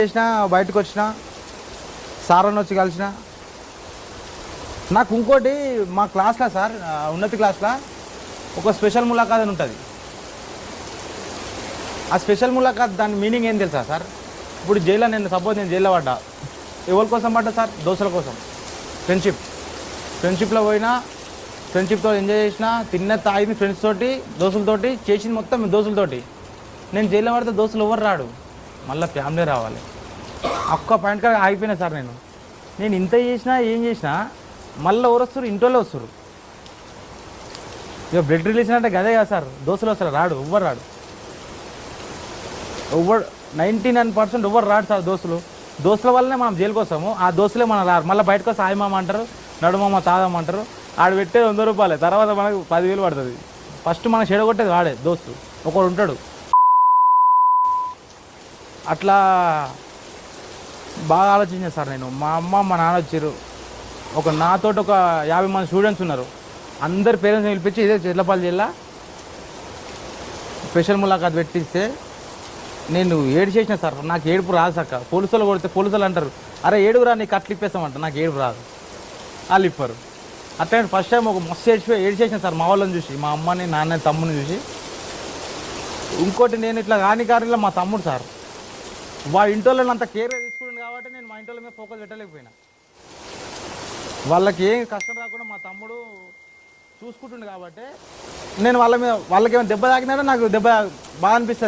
చేసిన బయటకు వచ్చిన సార్ వచ్చి కలిసిన. నాకు ఇంకోటి మా క్లాస్లో సార్ ఉన్నతి క్లాస్లో ఒక స్పెషల్ ములాఖాత్ అని ఉంటుంది. ఆ స్పెషల్ ములాఖాత్ దాని మీనింగ్ ఏం తెలుసా సార్? ఇప్పుడు జైల్లో నేను జైల్లో పడ్డా, ఎవరి కోసం పడ్డా సార్? దోస్తుల కోసం. ఫ్రెండ్షిప్లో పోయినా, ఫ్రెండ్షిప్తో ఎంజాయ్ చేసిన, తిన్న తాగింది ఫ్రెండ్స్ తోటి, దోస్తులతోటి, చేసింది మొత్తం దోస్తులతోటి. నేను జైల్లో పడితే దోస్తులు ఎవరు రాడు, మళ్ళీ ఫ్యామిలీ రావాలి. ఒక్క పాయింట్ కాడ ఆగిపోయినా సార్. నేను ఇంత చేసినా ఏం చేసినా మళ్ళీ ఎవరు వస్తారు? ఇంట్లో వస్తారు. ఇక బ్లడ్ రిలేషన్ అంటే గదే కదా సార్, దోస్తులు వస్తారు, రాడు ఎవ్వరు రాడు. 99% ఎవ్వరు రాడు సార్. దోస్తుల వల్లనే మనం జైలుకి వస్తాము, ఆ దోస్తులే మనం రారు. మళ్ళీ బయటకు వస్తే ఆయమామ అంటారు, నడుమమ్మ తాదమ్మ అంటారు. ఆడు పెట్టేది 100 రూపాయలే, తర్వాత మనకు 10,000 పడుతుంది. ఫస్ట్ మనం చెడగొట్టేది వాడే దోస్తు, ఒకడు ఉంటాడు. అట్లా బాగా ఆలోచించాను సార్ నేను. మా అమ్మ మా నాన్న వచ్చారు, నాతోటి ఒక 50 మంది స్టూడెంట్స్ ఉన్నారు. అందరి పేరెంట్స్ని పిలిపించి ఇదే చెట్లపల్లి జిల్లా స్పెషల్ ములాఖాత్ పెట్టిస్తే నేను ఏడు చేసిన సార్. నాకు ఏడుపు రాదు సక్క. పోలీసులు కొడితే పోలీసులు అంటారు, అరే ఏడుగురా నీకు అట్లు ఇప్పేస్తామంట. నాకు ఏడుపు రాదు, వాళ్ళు ఇప్పారు. అట్లా ఫస్ట్ టైం ఒక మస్తు ఏడ్చేసిన సార్ మా వాళ్ళని చూసి, మా అమ్మని నాన్నని తమ్ముని చూసి. ఇంకోటి నేను ఇట్లా కానిలా మా తమ్ముడు సార్, వాడి ఇంట్లో అంత కేర్గా తీసుకుంటుంది కాబట్టి నేను మా ఇంట్లో మీద ఫోకస్ పెట్టలేకపోయినా. వాళ్ళకి ఏం కష్టం రాకుండా మా తమ్ముడు చూసుకుంటుండే కాబట్టి నేను వాళ్ళకి ఏమైనా దెబ్బ తాకినా నాకు దెబ్బ బాగా అనిపిస్తుంది.